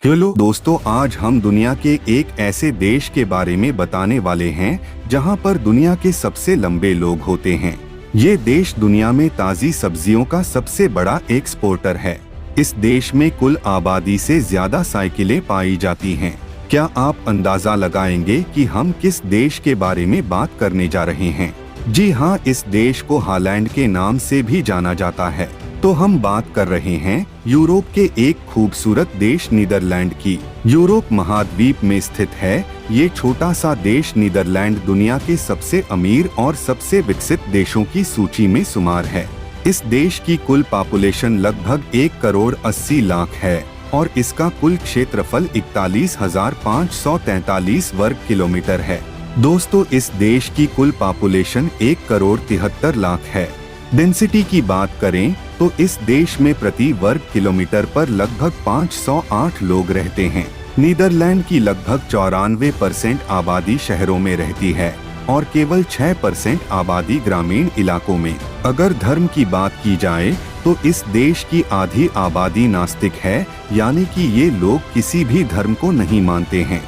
Hello दोस्तों, आज हम दुनिया के एक ऐसे देश के बारे में बताने वाले हैं जहां पर दुनिया के सबसे लंबे लोग होते हैं। ये देश दुनिया में ताज़ी सब्जियों का सबसे बड़ा एक्सपोर्टर है। इस देश में कुल आबादी से ज्यादा साइकिलें पाई जाती हैं। क्या आप अंदाजा लगाएंगे कि हम किस देश के बारे में बात करने जा रहे हैं? जी हाँ, इस देश को हॉलैंड के नाम से भी जाना जाता है। तो हम बात कर रहे हैं यूरोप के एक खूबसूरत देश नीदरलैंड की। यूरोप महाद्वीप में स्थित है ये छोटा सा देश नीदरलैंड दुनिया के सबसे अमीर और सबसे विकसित देशों की सूची में शुमार है। इस देश की कुल पॉपुलेशन लगभग 1,80,00,000 है और इसका कुल क्षेत्रफल 41,543 वर्ग किलोमीटर है। दोस्तों, इस देश की कुल पॉपुलेशन 1,73,00,000 है। डेंसिटी की बात करें तो इस देश में प्रति वर्ग किलोमीटर पर लगभग 508 लोग रहते हैं। नीदरलैंड की लगभग 94% आबादी शहरों में रहती है और केवल 6% आबादी ग्रामीण इलाकों में। अगर धर्म की बात की जाए तो इस देश की आधी आबादी नास्तिक है, यानी कि ये लोग किसी भी धर्म को नहीं मानते हैं।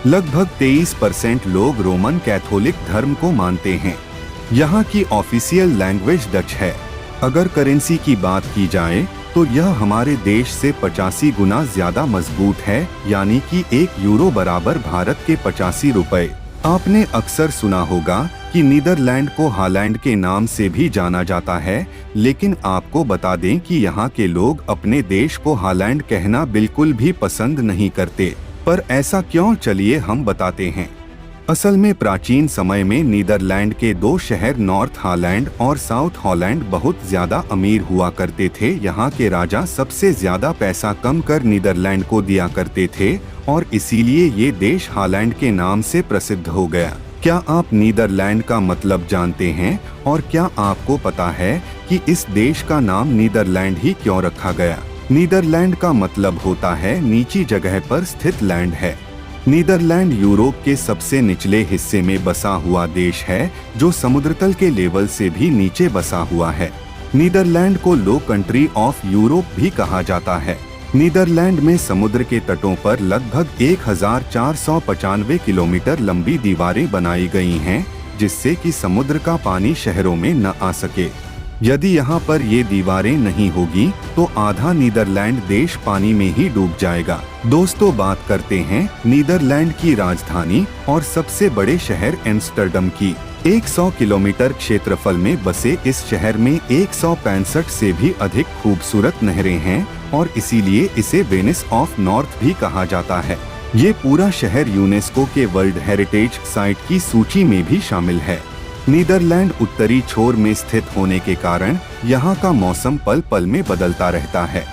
लगभग 23% लोग रोमन कैथोलिक धर्म को मानते हैं। यहाँ की ऑफिशियल लैंग्वेज डच है। अगर करेंसी की बात की जाए तो यह हमारे देश से 85 गुना ज्यादा मजबूत है, यानी कि 1 यूरो बराबर भारत के 85 रुपए। आपने अक्सर सुना होगा कि नीदरलैंड को हॉलैंड के नाम से भी जाना जाता है, लेकिन आपको बता दें कि यहाँ के लोग अपने देश को हॉलैंड कहना बिल्कुल भी पसंद नहीं करते। पर ऐसा क्यों, चलिए हम बताते हैं। असल में प्राचीन समय में नीदरलैंड के 2 शहर नॉर्थ हॉलैंड और साउथ हॉलैंड बहुत ज्यादा अमीर हुआ करते थे। यहाँ के राजा सबसे ज्यादा पैसा कम कर नीदरलैंड को दिया करते थे और इसीलिए ये देश हॉलैंड के नाम से प्रसिद्ध हो गया। क्या आप नीदरलैंड का मतलब जानते हैं? और क्या आपको पता है कि इस देश का नाम नीदरलैंड ही क्यों रखा गया? नीदरलैंड का मतलब होता है नीची जगह पर स्थित लैंड है। नीदरलैंड यूरोप के सबसे निचले हिस्से में बसा हुआ देश है, जो समुद्र तल के लेवल से भी नीचे बसा हुआ है। नीदरलैंड को लो कंट्री ऑफ यूरोप भी कहा जाता है। नीदरलैंड में समुद्र के तटों पर लगभग 1,495 किलोमीटर लंबी दीवारें बनाई गई हैं, जिससे कि समुद्र का पानी शहरों में न आ सके। यदि यहाँ पर ये दीवारें नहीं होगी तो आधा नीदरलैंड देश पानी में ही डूब जाएगा। दोस्तों, बात करते हैं नीदरलैंड की राजधानी और सबसे बड़े शहर एम्स्टर्डम की। 100 किलोमीटर क्षेत्रफल में बसे इस शहर में 165 से भी अधिक खूबसूरत नहरें हैं और इसीलिए इसे वेनिस ऑफ नॉर्थ भी कहा जाता है। ये पूरा शहर यूनेस्को के वर्ल्ड हेरिटेज साइट की सूची में भी शामिल है। नीदरलैंड उत्तरी छोर में स्थित होने के कारण यहाँ का मौसम पल पल में बदलता रहता है।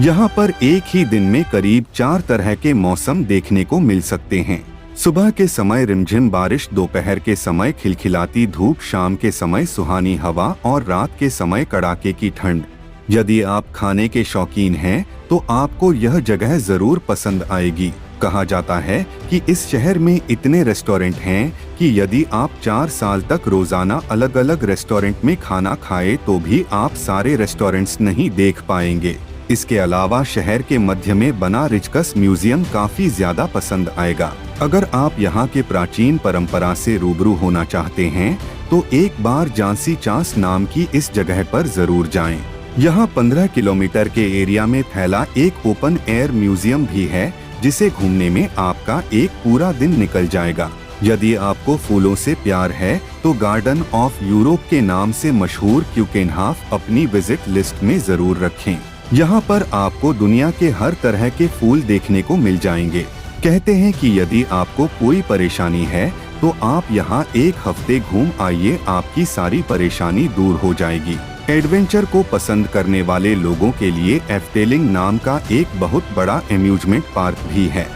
यहाँ पर एक ही दिन में करीब 4 तरह के मौसम देखने को मिल सकते हैं। सुबह के समय रिमझिम बारिश, दोपहर के समय खिलखिलाती धूप, शाम के समय सुहानी हवा और रात के समय कड़ाके की ठंड। यदि आप खाने के शौकीन हैं तो आपको यह जगह जरूर पसंद आएगी। कहा जाता है कि इस शहर में इतने रेस्टोरेंट हैं कि यदि आप 4 साल तक रोजाना अलग अलग रेस्टोरेंट में खाना खाए तो भी आप सारे रेस्टोरेंट्स नहीं देख पाएंगे। इसके अलावा शहर के मध्य में बना रिचकस म्यूजियम काफी ज्यादा पसंद आएगा। अगर आप यहाँ के प्राचीन परंपरा से रूबरू होना चाहते हैं तो एक बार झांसी चांस नाम की इस जगह पर जरूर जाएं। यहाँ 15 किलोमीटर के एरिया में फैला एक ओपन एयर म्यूजियम भी है, जिसे घूमने में आपका एक पूरा दिन निकल जाएगा। यदि आपको फूलों से प्यार है तो गार्डन ऑफ यूरोप के नाम से मशहूर क्यूकेनहाफ अपनी विजिट लिस्ट में जरूर रखें। यहाँ पर आपको दुनिया के हर तरह के फूल देखने को मिल जाएंगे। कहते हैं कि यदि आपको कोई परेशानी है तो आप यहाँ 1 हफ्ते घूम आइए, आपकी सारी परेशानी दूर हो जाएगी। एडवेंचर को पसंद करने वाले लोगों के लिए एफ्टेलिंग नाम का एक बहुत बड़ा अम्यूजमेंट पार्क भी है।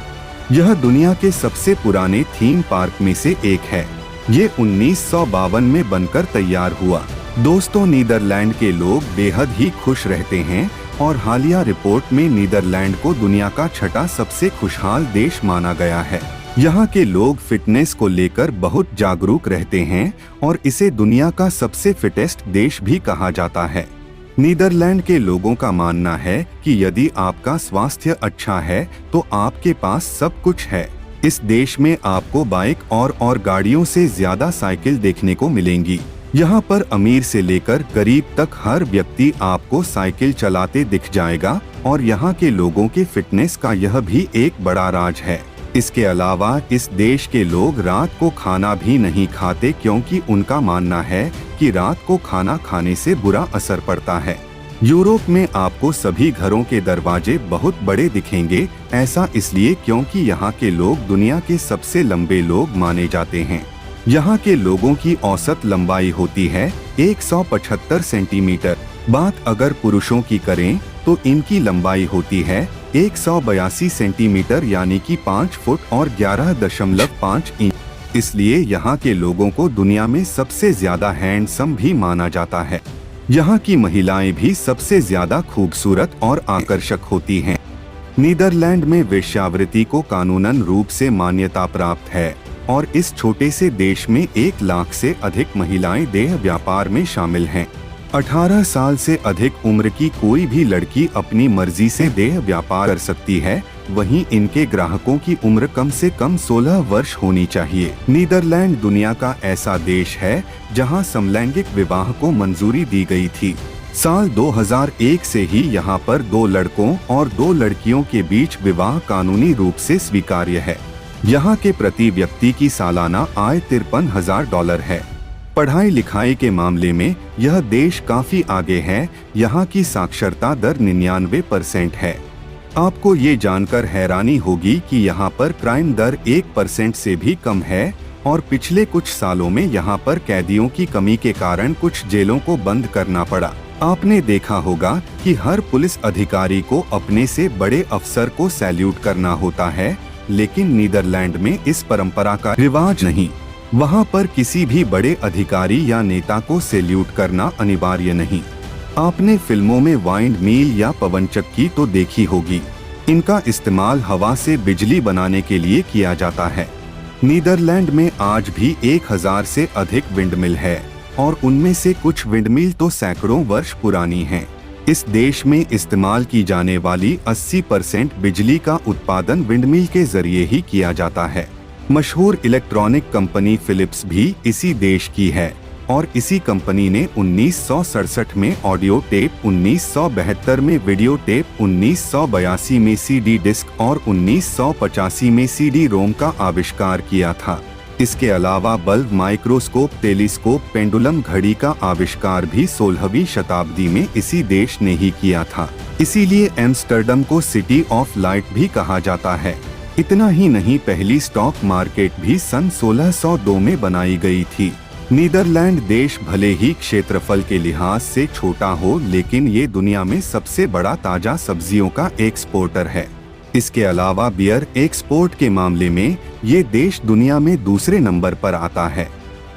यह दुनिया के सबसे पुराने थीम पार्क में से एक है। ये 1952 में बनकर तैयार हुआ। दोस्तों, नीदरलैंड के लोग बेहद ही खुश रहते हैं और हालिया रिपोर्ट में नीदरलैंड को दुनिया का 6ठा सबसे खुशहाल देश माना गया है। यहाँ के लोग फिटनेस को लेकर बहुत जागरूक रहते हैं और इसे दुनिया का सबसे फिटेस्ट देश भी कहा जाता है। नीदरलैंड के लोगों का मानना है कि यदि आपका स्वास्थ्य अच्छा है तो आपके पास सब कुछ है। इस देश में आपको बाइक और गाड़ियों से ज्यादा साइकिल देखने को मिलेंगी। यहाँ पर अमीर से लेकर गरीब तक हर व्यक्ति आपको साइकिल चलाते दिख जाएगा और यहाँ के लोगों के फिटनेस का यह भी एक बड़ा राज है। इसके अलावा इस देश के लोग रात को खाना भी नहीं खाते क्योंकि उनका मानना है कि रात को खाना खाने से बुरा असर पड़ता है। यूरोप में आपको सभी घरों के दरवाजे बहुत बड़े दिखेंगे, ऐसा इसलिए क्योंकि यहाँ के लोग दुनिया के सबसे लंबे लोग माने जाते हैं। यहाँ के लोगों की औसत लंबाई होती है 175 सेंटीमीटर। बात अगर पुरुषों की करें तो इनकी लंबाई होती है 182 सेंटीमीटर यानी कि 5 फुट और 11.5 इंच। इसलिए यहाँ के लोगों को दुनिया में सबसे ज्यादा हैंडसम भी माना जाता है। यहाँ की महिलाएं भी सबसे ज्यादा खूबसूरत और आकर्षक होती हैं। नीदरलैंड में वेश्यावृत्ति को कानूनन रूप से मान्यता प्राप्त है और इस छोटे से देश में 1 लाख से अधिक महिलाएं देह व्यापार में शामिल हैं। 18 साल से अधिक उम्र की कोई भी लड़की अपनी मर्जी से देह व्यापार कर सकती है। वहीं इनके ग्राहकों की उम्र कम से कम 16 वर्ष होनी चाहिए। नीदरलैंड दुनिया का ऐसा देश है जहां समलैंगिक विवाह को मंजूरी दी गई थी। साल 2001 से ही यहां पर 2 लड़कों और 2 लड़कियों के बीच विवाह कानूनी रूप से स्वीकार्य है। यहाँ के प्रति व्यक्ति की सालाना आय $53,000 है। पढ़ाई लिखाई के मामले में यह देश काफी आगे है। यहाँ की साक्षरता दर 99% है। आपको ये जानकर हैरानी होगी कि यहाँ पर क्राइम दर 1% से भी कम है और पिछले कुछ सालों में यहाँ पर कैदियों की कमी के कारण कुछ जेलों को बंद करना पड़ा। आपने देखा होगा कि हर पुलिस अधिकारी को अपने से बड़े अफसर को सैल्यूट करना होता है, लेकिन नीदरलैंड में इस परंपरा का रिवाज नहीं। वहाँ पर किसी भी बड़े अधिकारी या नेता को सैल्यूट करना अनिवार्य नहीं। आपने फिल्मों में वाइंड मिल या पवनचक्की तो देखी होगी। इनका इस्तेमाल हवा से बिजली बनाने के लिए किया जाता है। नीदरलैंड में आज भी 1000 से अधिक विंडमिल है और उनमें से कुछ विंडमिल तो सैकड़ों वर्ष पुरानी हैं। इस देश में इस्तेमाल की जाने वाली 80% बिजली का उत्पादन विंडमिल के जरिए ही किया जाता है। मशहूर इलेक्ट्रॉनिक कंपनी फिलिप्स भी इसी देश की है और इसी कंपनी ने 1967 में ऑडियो टेप, 1972 में वीडियो टेप, 1982 में सीडी डिस्क और 1985 में सीडी रोम का आविष्कार किया था। इसके अलावा बल्ब, माइक्रोस्कोप, टेलीस्कोप, पेंडुलम घड़ी का आविष्कार भी 16वीं शताब्दी में इसी देश ने ही किया था। इसीलिए एम्स्टर्डम को सिटी ऑफ लाइट भी कहा जाता है। इतना ही नहीं, पहली स्टॉक मार्केट भी सन 1602 में बनाई गई थी। नीदरलैंड देश भले ही क्षेत्रफल के लिहाज से छोटा हो, लेकिन ये दुनिया में सबसे बड़ा ताजा सब्जियों का एक्सपोर्टर है। इसके अलावा बियर एक्सपोर्ट के मामले में ये देश दुनिया में दूसरे नंबर पर आता है।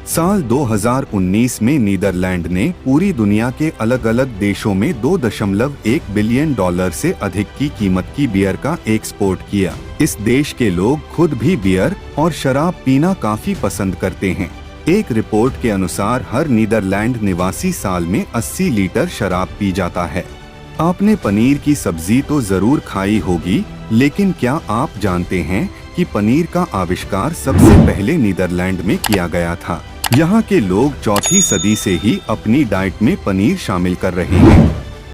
साल 2019 में नीदरलैंड ने पूरी दुनिया के अलग अलग देशों में $2.1 बिलियन से अधिक की कीमत की बियर का एक्सपोर्ट किया। इस देश के लोग खुद भी बियर और शराब पीना काफी पसंद करते हैं। एक रिपोर्ट के अनुसार हर नीदरलैंड निवासी साल में 80 लीटर शराब पी जाता है। आपने पनीर की सब्जी तो जरूर खाई होगी, लेकिन क्या आप जानते हैं कि पनीर का आविष्कार सबसे पहले नीदरलैंड में किया गया था। यहाँ के लोग 4वीं सदी से ही अपनी डाइट में पनीर शामिल कर रहे हैं।